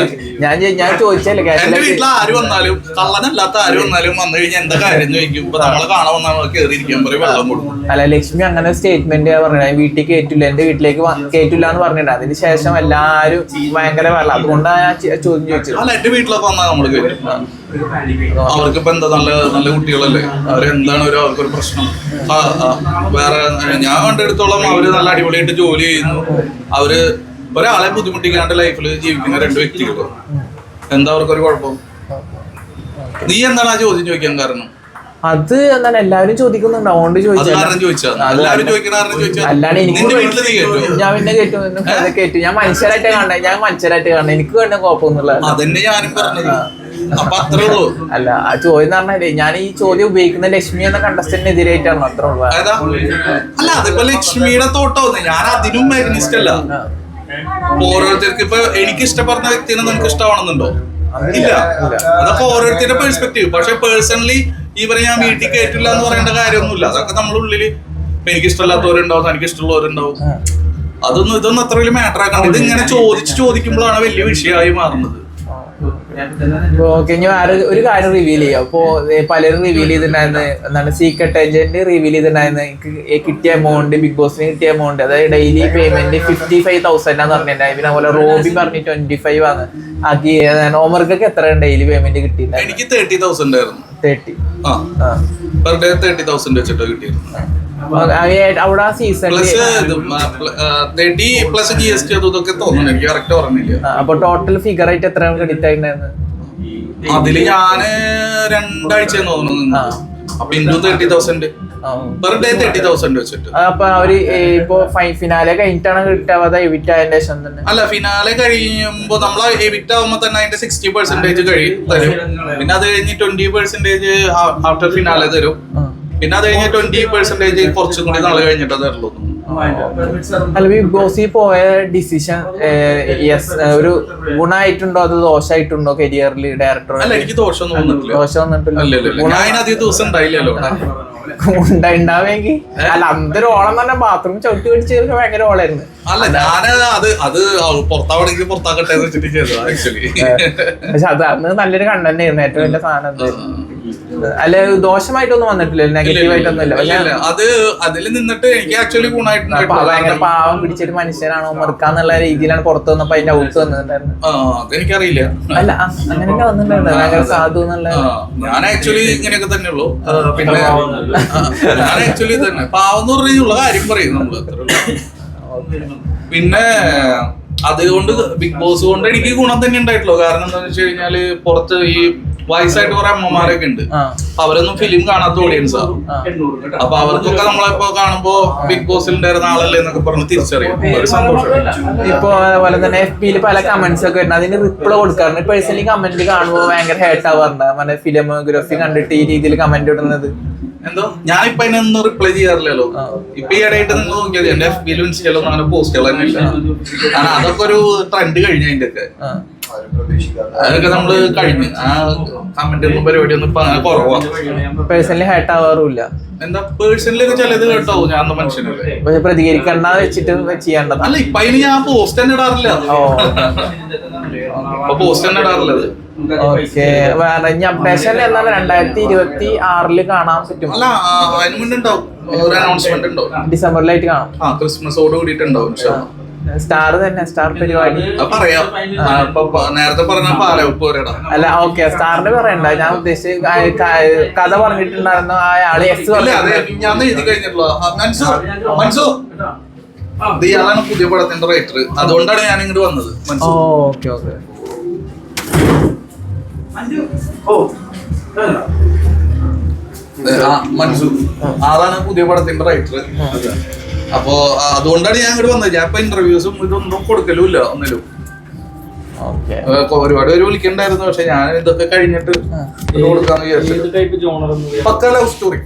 ഞാൻ ചോദിച്ചല്ലേ. എന്റെ വീട്ടിൽ ആര് വന്നാലും, കള്ളനല്ലാത്ത ആര് വന്നാലും വന്നു കഴിഞ്ഞാൽ എന്താ കാര്യം ചോദിക്കും. ഇപ്പൊ നമ്മളെ കാണാൻ വന്നാൽ കയറിയിരിക്കാൻ പറയും, വെള്ളം കൊടുക്കും. അല്ല, ലക്ഷ്മി അങ്ങനെ സ്റ്റേറ്റ്മെന്റ് പറഞ്ഞത് വീട്ടിൽ കേറ്റില്ല, എന്റെ വീട്ടിലേക്ക് കേറ്റില്ല എന്ന് പറഞ്ഞിട്ടുണ്ട്. അതിന് ശേഷം എല്ലാരും ഭയങ്കര വെള്ളം. അതുകൊണ്ടാണ് ഞാൻ ചോദ്യം ചോദിച്ചത്. അല്ല, എന്റെ വീട്ടിലൊക്കെ വന്നാൽ നമ്മള് കയറ്റും. അവർക്കിപ്പോ എന്താ നല്ല കുട്ടികളല്ലേ, അവരെന്താണ് അവർക്കൊരു പ്രശ്നം? വേറെ ഞാൻ കണ്ടെടുത്തോളം അവര് നല്ല അടിപൊളിയായിട്ട് ജോലി ചെയ്യുന്നു. അവര് ഒരാളെ ബുദ്ധിമുട്ടിക്കാണ്ട് ലൈഫിൽ ജീവിക്കുന്ന 2 വ്യക്തികൾ. എന്താ അവർക്കൊരു കുഴപ്പം? നീ എന്താണ് ആ ചോദ്യം ചോദിക്കാൻ കാരണം? അത് എന്താണ് എല്ലാവരും ചോദിക്കുന്നുണ്ട്, അതുകൊണ്ട് ചോദിച്ചാൽ. അല്ലാണ്ട് എനിക്ക് ഞാൻ പിന്നെ കേട്ടു. ഞാൻ മനുഷ്യരായിട്ട് കാണണേ, എനിക്ക് വേണ്ട കുഴപ്പമൊന്നുമില്ല. അതന്നെ ഞാനും പറഞ്ഞത്. അപ്പൊ അത്രേ ഉള്ളൂ. അല്ല, ആ ചോദ്യം എന്ന് പറഞ്ഞാലേ ഞാൻ ഈ ചോദ്യം ഉപയോഗിക്കുന്ന ലക്ഷ്മി എന്ന കണ്ടസ്റ്റന്റിനെതിരായിട്ടാണ്. അത്ര ഉള്ളൂ. അല്ല, അതിപ്പോ ലക്ഷ്മിയുടെ തോട്ടം ഞാൻ അതിനും മാഗ്നിസ്റ്റ് അല്ല. ഓരോരുത്തർക്ക് ഇപ്പൊ എനിക്ക് ഇഷ്ടപ്പെടുന്ന വ്യക്തിനെ നിനക്ക് ഇഷ്ടമാണെന്നുണ്ടോ? ഇല്ല. അതൊക്കെ ഓരോരുത്തരുടെ പെർസ്പെക്റ്റീവ്. പക്ഷെ പേഴ്സണലി ഇവരെ ഞാൻ വീട്ടിൽ കയറ്റില്ല എന്ന് പറയേണ്ട കാര്യമൊന്നുമില്ല. അതൊക്കെ നമ്മുടെ ഉള്ളില് ഇപ്പൊ എനിക്ക് ഇഷ്ടമില്ലാത്തവരുണ്ടാവും, എനിക്ക് ഇഷ്ടമുള്ളവരുണ്ടാവും. ഇതൊന്നും അത്ര വലിയ മാറ്റർ ആക്കണം. ഇത് ഇങ്ങനെ ചോദിക്കുമ്പോഴാണ് വലിയ വിഷയമായി മാറുന്നത്. ഓക്കെ, ഞാൻ ഒരു കാര്യം റിവീൽ ചെയ്യാം. അപ്പോ പലരും റിവീൽ ചെയ്തിട്ടുണ്ടായിരുന്നു, എന്താണ് സീക്രട്ട് ഏജന്റ് റിവീൽ ചെയ്തിട്ടുണ്ടായിരുന്നു. എനിക്ക് കിട്ടിയ എമൗണ്ട്, ബിഗ് ബോസിന് കിട്ടിയ എമൗണ്ട്, അതായത് ഡെയിലി പേയ്മെന്റ് 55,000 പറഞ്ഞിട്ടുണ്ടായി. പിന്നെ അതുപോലെ റോബി പറഞ്ഞ് 25 ആണ് ആക്കി. ഓമർക്കൊക്കെ എത്ര ഡെയിലി പേയ്മെന്റ് കിട്ടിയിട്ടുണ്ടായിരുന്നു? എനിക്ക് 30,000 ആയിരുന്നു. 30 പെർ ഡേ 30,000 വെച്ചിട്ട് കിട്ടിയിരുന്നു. അവിടെ സീസണിൽ 30 പ്ലസ് GST അതൊക്കെ തോന്നുന്നു, എനിക്ക് കറക്റ്റ് ഓർമ്മയില്ല. അപ്പൊ ടോട്ടൽ ഫിഗർ ആയിട്ട് എത്ര ക്രെഡിറ്റ് ആയിട്ടുണ്ടായിരുന്നു? അതില് ഞാന് 2 ആഴ്ച തോന്നുന്നു. അപ്പൊ ഇൻഡു 30,000 പെർ ഡേ 30,000 വെച്ചിട്ട്. അപ്പൊ അവര് ഇപ്പൊ ഫിനാലെ കഴിഞ്ഞിട്ടാണ് കിട്ടാവാതെ എവിറ്റ് ആയതിന്റെ ശേഷം തന്നെ? അല്ല, ഫിനാലെ കഴിയുമ്പോ നമ്മള് എവിറ്റ് ആവുമ്പോ തന്നെ അതിന്റെ 60% തരും. പിന്നെ അത് കഴിഞ്ഞ് 20% ആഫ്റ്റർ ഫിനാലെ തരും. പിന്നെ അത് കഴിഞ്ഞ 20% കുറച്ചും കൂടി നാളെ കഴിഞ്ഞിട്ട് തരുള്ളൂ. അല്ല, ബിഗ് ബോസിൽ പോയ ഡിസിഷൻ ഒരു ഗുണമായിട്ടുണ്ടോ അത് ദോഷമായിട്ടുണ്ടോ കരിയറിൽ ഡയറക്ടർ? അല്ല, എനിക്ക് ദോഷം വന്നിട്ടില്ല. ഞാൻ അധികം ദിവസം ഉണ്ടായില്ലല്ലോ. ഉണ്ടാവേങ്കിൽ അല്ല, അന്തൊരു ഓളം തന്നെ ബാത്റൂം ചവിട്ടി പിടിച്ച് ഭയങ്കര ഓളായിരുന്നു. അല്ല, ഞാന് അത് പുറത്താവണമെങ്കിൽ പുറത്താക്കട്ടെ എന്ന് വെച്ചിട്ട് ചെയ്തത് ആക്ച്വലി. പക്ഷെ അത് അന്ന് നല്ലൊരു കണ്ടന്റ് ആയിരുന്നു, ഏറ്റവും വലിയ സാധനം. അല്ല, ദോഷമായിട്ടൊന്നും വന്നിട്ടില്ല, നെഗറ്റീവ് ആയിട്ടൊന്നും ഇല്ല. പക്ഷെ അത് അതിൽ നിന്നിട്ട് എനിക്ക് ആക്ച്വലി ഗുണമായിട്ടുണ്ട്. ഭയങ്കര പാവം പിടിച്ചൊരു മനുഷ്യനാണോ മറുക്കാന്നുള്ള രീതിയിലാണ് പുറത്ത് വന്നപ്പോ അതിന്റെ ഔട്ട് വന്നിട്ടുണ്ടായിരുന്നു. അതെനിക്കറിയില്ല. അല്ല, അങ്ങനെയൊക്കെ വന്നിട്ടുണ്ടായിരുന്നു, ഭയങ്കര സാധു എന്നുള്ള. ഞാൻ ആക്ച്വലി ഇങ്ങനെയൊക്കെ തന്നെ ഉള്ളൂ. പിന്നെ ഞാൻ ആക്ച്വലി തന്നെ പാവം എന്ന് പറഞ്ഞുള്ള കാര്യം പറയും നമ്മള്. പിന്നെ അതുകൊണ്ട് ബിഗ് ബോസ് കൊണ്ട് എനിക്ക് ഗുണം തന്നെ ഉണ്ടായിട്ടുള്ളൂ. കാരണം എന്താണെന്ന് വെച്ച് കഴിഞ്ഞാല് പുറത്ത് ഈ വയസ്സായിട്ട് കുറെ അമ്മമാരൊക്കെ ഉണ്ട്. അവരൊന്നും ഫിലിം കാണാത്ത ഓഡിയൻസ് ആണ്. അപ്പൊ അവർക്കൊക്കെ നമ്മളിപ്പോ കാണുമ്പോ ബിഗ് ബോസിൽ ഉണ്ടായിരുന്ന ആളല്ലേ എന്നൊക്കെ പറഞ്ഞ് തിരിച്ചറിയും. ഒരു സന്തോഷം. ഇപ്പൊ അതുപോലെ തന്നെ FB പല കമന്റ്സ് ഒക്കെ വരുന്നത്, അതിന് റിപ്ലൈ കൊടുക്കാറുണ്ട്. പേഴ്സണലി കമന്റ് കാണുമ്പോൾ ഭയങ്കര ഹേർട്ട് ആവാറുണ്ട്. മറ്റേ ഫിലിമോഗ്രഫി കണ്ടിട്ട് ഈ രീതിയിൽ കമന്റ് ഇടുന്നത്. എന്തോ ഞാനിപ്പോ അതിനൊന്നും റിപ്ലൈ ചെയ്യാറില്ലല്ലോ. ഇപ്പൊ ഈ ഇടയായിട്ട് നിങ്ങൾ നോക്കിയത് എന്റെ FB-ലും ഇൻസ്റ്റയിലൊന്നും അങ്ങനെ പോസ്റ്റുകൾ തന്നെ ഇല്ല. കാരണം അതൊക്കെ ഒരു ട്രെൻഡ് കഴിഞ്ഞു. അതിന്റെ ഒക്കെ അതൊക്കെ നമ്മള് കഴിഞ്ഞു. ആ കമന്റ് ഒന്നും പരിപാടി ഒന്നും ഇപ്പൊ അങ്ങനെ കുറവാണ്. പേഴ്സണലി ഹേർട്ട് ആവാറുമില്ല. എന്താ പേഴ്സണലി ഒക്കെ ചിലത് കേട്ടാവും. ഞാൻ മനുഷ്യനല്ലേ, പ്രതികരിക്കണ്ട വെച്ചിട്ട് ചെയ്യേണ്ടത്. അല്ല, ഇപ്പൊ അതിന് ഞാൻ പോസ്റ്റ് തന്നെ ഇടാറില്ല. പോസ്റ്റ് തന്നെ ഇടാറില്ലത്. ഓക്കെ, ഇനി അപ്ഡേഷൻ എന്നാൽ 2026 കാണാൻ പറ്റും. അല്ല, അതിന് മുന്നേ ഉണ്ടാവും ഒരു അനൗൺസ്മെന്റ് ഉണ്ടാവും. ഡിസംബറിലായിട്ട് കാണാം. ക്രിസ്മസോട് കൂടിയിട്ടുണ്ടാവും. സ്റ്റാർ തന്നെ, സ്റ്റാർ പരിപാടി പറയാം. നേരത്തെ പറഞ്ഞ പാലവപ്പോരാ. അല്ല, ഓക്കെ, സ്റ്റാറിന്റെ പറയണ്ട. ഞാൻ ഉദ്ദേശിച്ച കഥ പറഞ്ഞിട്ടുണ്ടായിരുന്നു അയാള് ഞാൻ എഴുതി കഴിഞ്ഞിട്ടുള്ള മനസ്സോ ഇയാളാണ് പുതിയ പടത്തിന്റെ റൈറ്റർ. അതുകൊണ്ടാണ് ഞാൻ ഇങ്ങോട്ട് വന്നത്. Okay okay. മനസ്സു ആളാണ് പുതിയ പടത്തിന്റെ റൈറ്റർ. അപ്പൊ അതുകൊണ്ടാണ് ഞാൻ ഇങ്ങോട്ട് വന്നത്. ഞാൻ ഇപ്പൊ ഇന്റർവ്യൂസും ഇതൊന്നും കൊടുക്കലുമില്ല ഒന്നിലും. ഒരുപാട് പേര് വിളിക്കണ്ടായിരുന്നു. പക്ഷെ ഞാൻ ഇതൊക്കെ കഴിഞ്ഞിട്ട് കൊടുക്കാന്ന് വിചാരിച്ചു. പക്ക ലവ് സ്റ്റോറി.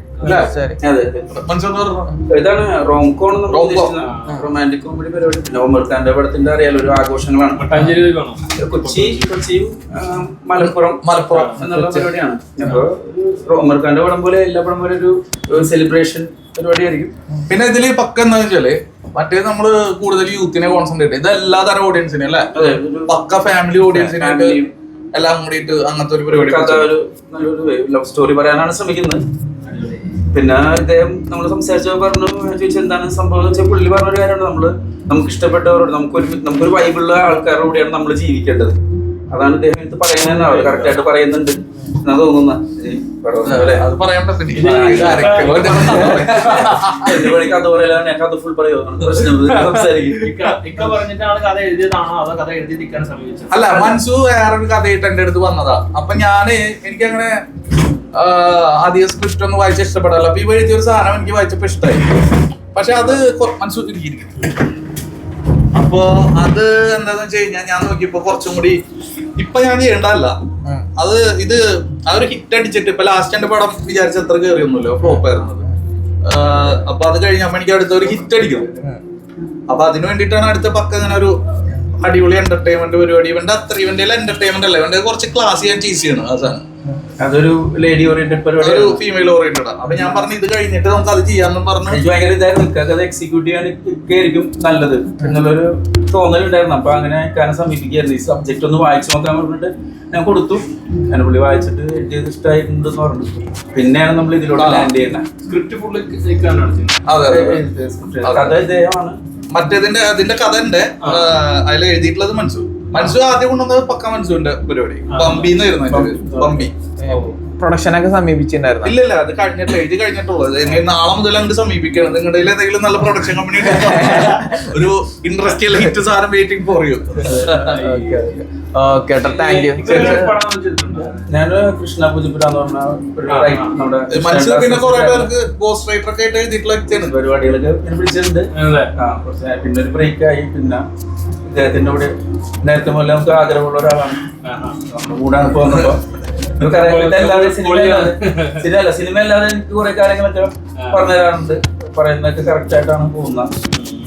ഇതാണ് റോംകോൺ റൊമാൻറ്റിക് കോമഡി പരിപാടി. നവംബർ ഖാന്റെ പടത്തിന്റെ അറിയാലോ, ഒരു ആഘോഷങ്ങളാണ്. കൊച്ചിയും മലപ്പുറം എന്നുള്ള പരിപാടിയാണ്. അപ്പൊ റോമർ ഖാന്റെ പടം പോലെ എല്ലാ പടം പോലെ ഒരു സെലിബ്രേഷൻ പരിപാടിയായിരിക്കും. പിന്നെ ഇതില് പക്ക എന്താ വെച്ചാല് മറ്റേ നമ്മള് കൂടുതൽ യൂത്തിനെ കോൺസെൻട്രേറ്റ് ചെയ്ത് എല്ലാ തരം ഓഡിയൻസിനെ അല്ലെ, പക്ക ഫാമിലി ഓഡിയൻസിനായിട്ട് എല്ലാം കൂടിയിട്ട് അങ്ങനത്തെ ഒരു പരിപാടി. ഒരു നല്ലൊരു ലവ് സ്റ്റോറി പറയാനാണ് ശ്രമിക്കുന്നത്. പിന്നെ ഇദ്ദേഹം നമ്മൾ സംസാരിച്ചപ്പോൾ പറഞ്ഞു, ചോദിച്ചാൽ എന്താണ് സംഭവം എന്ന് വെച്ചാൽ പുള്ളി പറഞ്ഞൊരു കാര്യമാണ്, നമുക്ക് ഇഷ്ടപ്പെട്ടവരോട് നമുക്കൊരു വൈബുള്ള ആൾക്കാരുടെ കൂടെയാണ് നമ്മൾ ജീവിക്കേണ്ടത്. അതാണ് ഇദ്ദേഹം ഇത് പറയുന്നത്. അവർ കറക്റ്റ് ആയിട്ട് പറയുന്നുണ്ട് എന്നാ തോന്നുന്ന. അത് പറയാൻ പറ്റില്ല. കഥ പറയലാണ്, കഥ ഫുൾ പറയുമോ? അല്ല, മനസ്സു വേറൊരു കഥയായിട്ട് എന്റെ അടുത്ത് വന്നതാ. അപ്പൊ എനിക്കങ്ങനെ അധികം സ്ക്രിപ്റ്റ് ഒന്നും വായിച്ച ഇഷ്ടപ്പെടാറില്ല. അപ്പൊ ഈ എഴുതിയൊരു സാധനം എനിക്ക് വായിച്ചപ്പോ ഇഷ്ടമായി. പക്ഷെ അത് മനസ്സു ഇരിക്കുന്നു. അപ്പൊ അത് എന്താന്ന് വെച്ച് കഴിഞ്ഞാൽ ഞാൻ നോക്കിയപ്പോ കുറച്ചും കൂടി ഇപ്പൊ ഞാൻ ചെയ്യേണ്ടതല്ല. അതൊരു ഹിറ്റ് അടിച്ചിട്ട് ഇപ്പൊ ലാസ്റ്റ് എന്റെ പടം വിചാരിച്ച അത്ര കയറിയൊന്നുമില്ല, ഫ്ലോപ്പ് ആയിരുന്നത്. അപ്പൊ അത് കഴിഞ്ഞപ്പോ എനിക്ക് അടുത്ത ഒരു ഹിറ്റ് അടിക്കണം. അപ്പൊ അതിന് വേണ്ടിയിട്ടാണ് അടുത്ത പക്ക ഇങ്ങനെ ഒരു അടിപൊളി എന്റർടൈൻമെന്റ് പരിപാടി. ഇവന്റെ എന്റർടൈൻമെന്റ് അല്ല, ഇവന്റെ കുറച്ച് ക്ലാസ് ചെയ്യാൻ ചീസിയാണ് ആ സാധനം. അതൊരു ലേഡി ഓറിയന്റഡ് പരിപാടി, ഒരു ഫീമെയിൽ ഓറിയന്റഡ്. അപ്പൊ ഞാൻ പറഞ്ഞു ഇത് കഴിഞ്ഞിട്ട് നമുക്ക് അത് ചെയ്യാമെന്ന് പറഞ്ഞു. എനിക്ക് ഭയങ്കര ഇതായിരുന്നു, അത് എക്സിക്യൂട്ട് ചെയ്യാനൊക്കെ നല്ലത് എന്നുള്ളൊരു തോന്നലുണ്ടായിരുന്നു. അപ്പൊ അങ്ങനെ കാരണം സമീപിക്കായിരുന്നു. ഈ സബ്ജക്ട് ഒന്ന് വായിച്ചു നോക്കാൻ പറഞ്ഞിട്ട് ഞാൻ കൊടുത്തു. എന്നെ പുള്ളി വായിച്ചിട്ട് എനിക്ക് ഇഷ്ടമായിട്ടുണ്ടെന്ന് പറഞ്ഞു. പിന്നെയാണ് നമ്മൾ ഇതിലൂടെ ലാൻഡ് ചെയ്യുന്നത്. സ്ക്രിപ്റ്റ് ഫുള്ള് കഥ ഇദ്ദേഹമാണ്. മറ്റേതിന്റെ അതിന്റെ കഥ ഉണ്ട്, അതിൽ എഴുതിയിട്ടുള്ളത് മനസ്സു ആദ്യം കൊണ്ടുവന്നത് പക്ക മനസ്സുവിന്റെ പരിപാടി. ബമ്പി എന്നായിരുന്നു ബമ്പി. പ്രൊഡക്ഷനൊക്കെ സമീപിച്ചിട്ടുണ്ടായിരുന്നു? ഇല്ല, അത് കഴിഞ്ഞിട്ടില്ല, എഴുതി കഴിഞ്ഞിട്ടുള്ളത്. നാളെ മുതൽ അങ്ങോട്ട് സമീപിക്കണം. നിങ്ങളുടെ ഏതെങ്കിലും നല്ല പ്രൊഡക്ഷൻ കമ്പനി ഒരു ഇൻഡസ്ട്രിയൽ ഹിറ്റ് സാധനം waiting for you. Okay, thank you. ഞാൻ കൃഷ്ണ പൂജപ്പുര എന്ന് പറഞ്ഞ നമ്മുടെ മനസ്സിൽ പിന്നെ കുറെ പേർക്ക് ഗോസ്റ്റ് റൈറ്റർ ഒക്കെ ആയിട്ട് എഴുതിയിട്ടുള്ള പരിപാടികളൊക്കെ ഞാൻ പിടിച്ചിട്ടുണ്ട്. പിന്നെ ഒരു ബ്രേക്ക് ആയി. പിന്നെ ഇദ്ദേഹത്തിന്റെ കൂടെ നേരത്തെ മുതലേ നമുക്ക് ആഗ്രഹമുള്ള ഒരാളാണ്. നമ്മുടെ കൂടാണ് ഇപ്പൊ വന്നപ്പോ സിനിമ അല്ലാതെ എനിക്ക് കുറെ കാര്യങ്ങളൊക്കെ പറഞ്ഞു തരാറുണ്ട്. പറയുന്നതൊക്കെ കറക്റ്റ് ആയിട്ടാണ് പോകുന്നത്.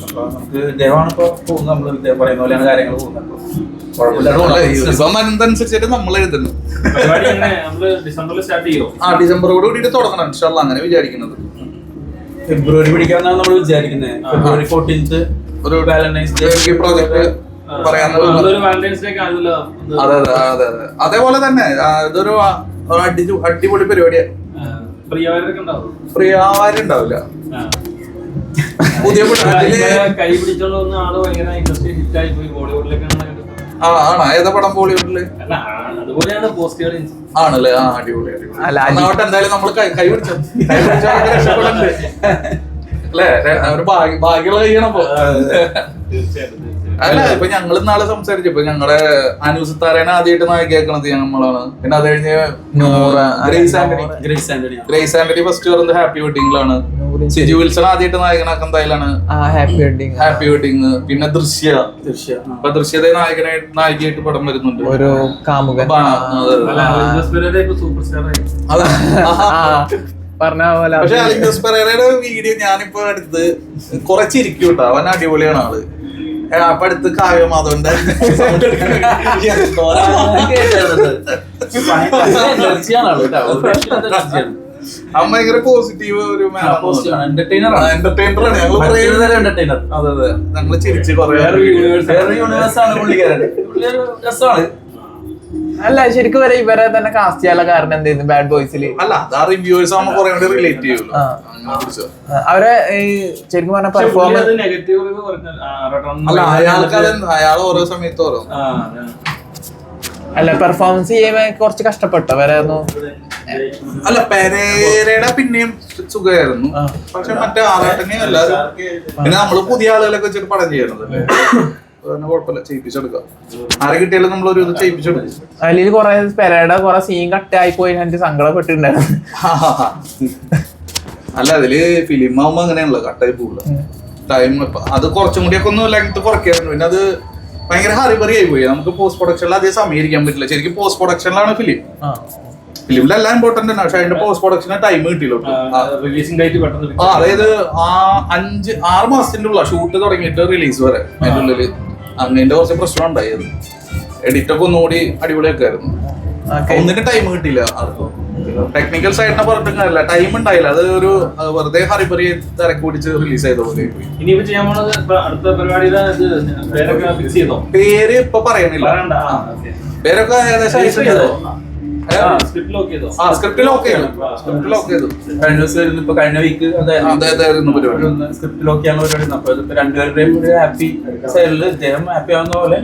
അപ്പൊ നമുക്ക് ഇദ്ദേഹമാണ് ഇപ്പൊ പോകുന്നത്. നമ്മൾ ഇദ്ദേഹം പറയുന്ന പോലെയാണ് കാര്യങ്ങൾ പോകുന്നത്. അനുസരിച്ചിട്ട് നമ്മൾ എഴുതുന്നു. ഡിസംബറോട് കൂടിയിട്ട് തുടങ്ങണം ഇൻഷാല്ലാ, അങ്ങനെ വിചാരിക്കുന്നത്. ഫെബ്രുവരി പിടിക്കാന്നാണ് നമ്മൾ വിചാരിക്കുന്നത്. ഫെബ്രുവരി 14th ഒരു വാലന്റൈൻസ് ഡേ പ്രോജക്ട് അതേപോലെ തന്നെ ഇതൊരു അടിപൊളി പരിപാടിയാണ്. പ്രിയവാരി ഉണ്ടാവില്ല. പുതിയ കൈ പിടിച്ചോണ്ട് ആള് ഭയങ്കര ഇൻഡസ്ട്രി ഹിറ്റ് ആയി പോയി. ബോളിവുഡിലേക്കാണ്. ആണോ? ഏതാ പടം ബോളിവുഡില്? അതുപോലെയാണ് പോസ്റ്റുകൾ ആണല്ലേ? അടിപൊളി. എന്തായാലും നമ്മള് കൈ പിടിച്ചോ, രക്ഷപ്പെടണ്ടേ അല്ലേ? ഒരു ഭാഗ്യമുള്ള കഴിയണപ്പോ. അല്ല, ഇപ്പൊ ഞങ്ങൾ ഇന്നാളെ സംസാരിച്ചപ്പോ ഞങ്ങളുടെ അനുസിത്താരേനെ ആദ്യമായിട്ട് നായികയാക്കണത് നമ്മളാണ്. പിന്നെ അത് കഴിഞ്ഞ് ഗ്രേസ് ആന്റണി ഫസ്റ്റ് പറയുന്നത് ഹാപ്പി വെഡിങ്ങിലാണ്. സിജു വിൽസൺ ആദ്യമായിട്ട് നായകനാക്കാൻ എന്തായാലാണ് ഹാപ്പി വെഡിങ്. പിന്നെ ഇപ്പൊ ദൃശ്യത നായികയായിട്ട് പടം വരുന്നുണ്ട്. ഒരു കാമുകൻ പറഞ്ഞ പോലെ. പക്ഷെ അലിൻഡോസ് പെരേരയുടെ വീഡിയോ ഞാനിപ്പോ അടുത്ത് കുറച്ചിരിക്കും കേട്ടോ. അവൻ അടിപൊളിയാണ് ആള്. അപ്പൊ അടുത്ത് കാവ്യമാധവന്റെ അവൻ ഭയങ്കര പോസിറ്റീവ് ഒരു എന്റർടൈനറാണ്. അതെ, ഞങ്ങള് ചിരിച്ച് കൊറേ രസമാണ്. അല്ല, ശരിക്കും വരെ ഇവരെ തന്നെ കാസ്റ്റ് ചെയ്യാനുള്ള കാരണം എന്തായിരുന്നു ബാഡ് ബോയ്സിൽ? അല്ല, അതാ റിവ്യൂവേഴ്സ് ആവുമ്പോ കുറെ കൂടി റിലേറ്റ് ചെയ്യുള്ളൂ. അവരെ ശരിക്കും പറഞ്ഞ പെർഫോമൻസ് അല്ല, അയാൾ ഓരോ സമയത്ത് ഓരോ അല്ല പെർഫോമൻസ് ചെയ്യുമ്പോ കുറച്ച് കഷ്ടപ്പെട്ടോ വരായിരുന്നു. അല്ല, പെരേരയുടെ പിന്നെയും സുഖമായിരുന്നു. പക്ഷെ മറ്റേ ആറാട്ടനെ അല്ലാതെ പിന്നെ നമ്മള് പുതിയ ആളുകളൊക്കെ വെച്ചിട്ട് പടം ചെയ്യണത് കുഴപ്പമില്ല, ചെയ്യിപ്പിച്ചെടുക്കാം. ആരെ കിട്ടിയാലും നമ്മളൊരു ഇത് ചെയ്യിപ്പിച്ചെടുക്കും. അതിൽ കൊറേ പെരയുടെ കൊറേ സീൻ കട്ടായി പോയി എനിക്ക് സങ്കടപ്പെട്ടിട്ടുണ്ടായിരുന്നു. അല്ല, അതില് ഫിലിം ആവുമ്പോ അങ്ങനെയാണല്ലോ, കട്ടായി പോകില്ല. ടൈം അത് കുറച്ചും കൂടി ഒക്കെ ഒന്ന് ലെങ്ത് കുറയ്ക്കായിരുന്നു. പിന്നെ അത് ഭയങ്കര ഹറിബറി ആയി പോയി. നമുക്ക് പോസ്റ്റ് പ്രൊഡക്ഷനിൽ അതേ സമയം ഇരിക്കാൻ പറ്റില്ല. ശരിക്കും പോസ്റ്റ് പ്രൊഡക്ഷനിലാണ് ഫിലിം. ഫിലിമിലെല്ലാം ഇമ്പോർട്ടന്റ് ആണ്. പക്ഷെ അതിന്റെ പോസ്റ്റ് പ്രൊഡക്ഷന് ടൈം കിട്ടിയില്ല. അതായത് 5-6 മാസത്തിന്റെ ഉള്ള ഷൂട്ട് തുടങ്ങിയിട്ട് റിലീസ് വരെ അതിന്റെ ഉള്ളില് അങ്ങനത്തെ കുറച്ച് പ്രശ്നം ഉണ്ടായത്. എഡിറ്റൊക്കെ ഒന്നുകൂടി അടിപൊളിയൊക്കെ ആയിരുന്നു. ഒന്നിനും ടൈം കിട്ടിയില്ല ആർക്കും. ടെക്നിക്കൽ സൈഡിനെ പറഞ്ഞിട്ടില്ല, ടൈം ഉണ്ടായില്ല. അത് ഒരു വെറുതെ ഹറിബറി തിരക്ക് പിടിച്ച് റിലീസ് ചെയ്ത പോലെ. പേര് ഇപ്പൊ പറയണില്ല. പേരൊക്കെ ഏകദേശം സ്ക്രിപ്റ്റ് ലോക്ക് ചെയ്തു. കഴിഞ്ഞ വീക്ക് അതായിരുന്നു പരിപാടി. സ്ക്രിപ്റ്റ് ലോക്ക് ചെയ്യാനുള്ള പരിപാടി. അപ്പൊ ഇതിപ്പോ രണ്ടുപേരുടെയും ഒരു ഹാപ്പി സൈഡിൽ ഇദ്ദേഹം ഹാപ്പി ആവുന്ന പോലെ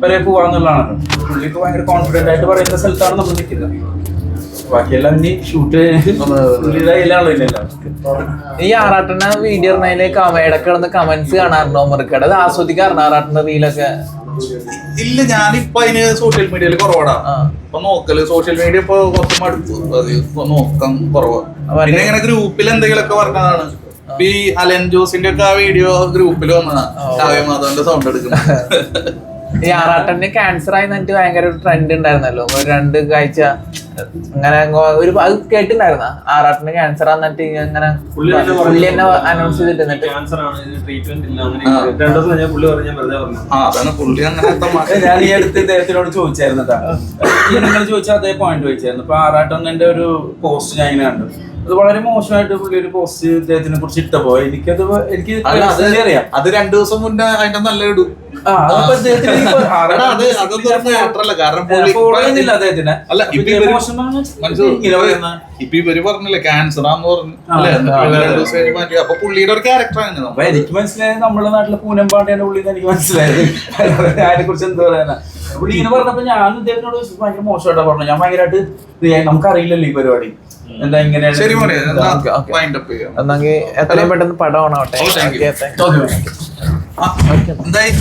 വരെ പോവാന്നുള്ളതാണ്. പുള്ളിക്ക് ഭയങ്കര കോൺഫിഡന്റ് ആയിട്ട് പറയുന്ന സ്ഥലത്താണ് നമ്മൾ നിൽക്കുന്നത്. ബാക്കിയെല്ലാം ഇനി ഷൂട്ട് ഈ ആറാട്ടന്റെ വീഡിയോ ഇടയ്ക്ക് കിടന്ന് കമന്റ്സ് കാണാറുണ്ടോ? മുറിക്കട അത് ആസ്വദിക്കാറുണ്ട് ആറാട്ടന്റെ റീലൊക്കെ? ഇല്ല, ഞാനിപ്പോ അതിന് സോഷ്യൽ മീഡിയയിൽ കുറവാടാ. ഇപ്പൊ നോക്കല് സോഷ്യൽ മീഡിയ ഇപ്പൊ കുറച്ച് മടുത്തു, നോക്കാൻ കുറവാ. പിന്നെ ഇങ്ങനെ ഗ്രൂപ്പിൽ എന്തെങ്കിലുമൊക്കെ പറഞ്ഞതാണ്. ഈ അലൻ ജോസിന്റെ ഒക്കെ ആ വീഡിയോ ഗ്രൂപ്പിൽ വന്നതാ, കാവ്യമാധവന്റെ സൗണ്ട് എടുക്കുന്നത്. ഈ ആറാട്ടന് ക്യാൻസർ ആയി എന്നിട്ട് ഭയങ്കര ഒരു ട്രെൻഡ് ഉണ്ടായിരുന്നല്ലോ, ഒരു 2 ആഴ്ച അങ്ങനെ ഒരു അത് കേട്ടിട്ടുണ്ടായിരുന്ന ആറാട്ടന് ക്യാൻസർ എന്നിട്ട് അങ്ങനെ പുള്ളി തന്നെ അനൗൺസ് ചെയ്തിട്ട് എന്നിട്ട് ക്യാൻസർ ആണ്, ഇത് ട്രീറ്റ്മെന്റ് ഇല്ല, അങ്ങനെ 2 ദിവസം കഴിഞ്ഞാൽ പുള്ളി പറഞ്ഞ വെറുതെ പറഞ്ഞു. അതാണ് പുള്ളി അങ്ങനെ. ഞാൻ ഈ അടുത്ത് ഇദ്ദേഹത്തിനോട് ചോദിച്ചായിരുന്നു നിങ്ങൾ ചോദിച്ച അതേ പോയിന്റ് ചോദിച്ചായിരുന്നു. ഇപ്പൊ ആറാട്ടണ്ണന്റെ ഒരു പോസ്റ്റ് ഞാൻ ഇങ്ങനെ കണ്ടു, അത് വളരെ മോശമായിട്ട് പുള്ളി ഒരു പോസ്റ്റ് ഇദ്ദേഹത്തിനെ കുറിച്ച് ഇട്ടപ്പോ എനിക്ക് അറിയാം. അത് 2 ദിവസം മുന്നേ അതിന്റെ നല്ല ഇടും. ഇപ്പൊ ഇവര് പറഞ്ഞില്ലേ ക്യാൻസറാന്ന് പറഞ്ഞു അല്ലെ, 2 ദിവസം കഴിഞ്ഞ് മാറ്റി. അപ്പൊ പുള്ളിയുടെ ഒരു ക്യാരക്ടറാണ്. അപ്പൊ എനിക്ക് മനസ്സിലായത് നമ്മുടെ നാട്ടിലെ പൂനമ്പാണ്ടിയാണ് പുള്ളി, എനിക്ക് മനസ്സിലായത് അതിനെ കുറിച്ച് എന്താ പറയാനാ. പുള്ളി ഇങ്ങനെ പറഞ്ഞപ്പോ ഞാൻ ഇദ്ദേഹത്തിനോട് ഭയങ്കര മോശമായിട്ടാ പറഞ്ഞു. ഞാൻ ഭയങ്കരമായിട്ട് നമുക്കറിയില്ലല്ലോ ഈ പരിപാടി എന്താ ഇങ്ങനെയാണ്. ശരി മോനെ, എന്നെങ്കിൽ എത്രയും പെട്ടെന്ന് പടം ഓണാവട്ടെ. എന്തായി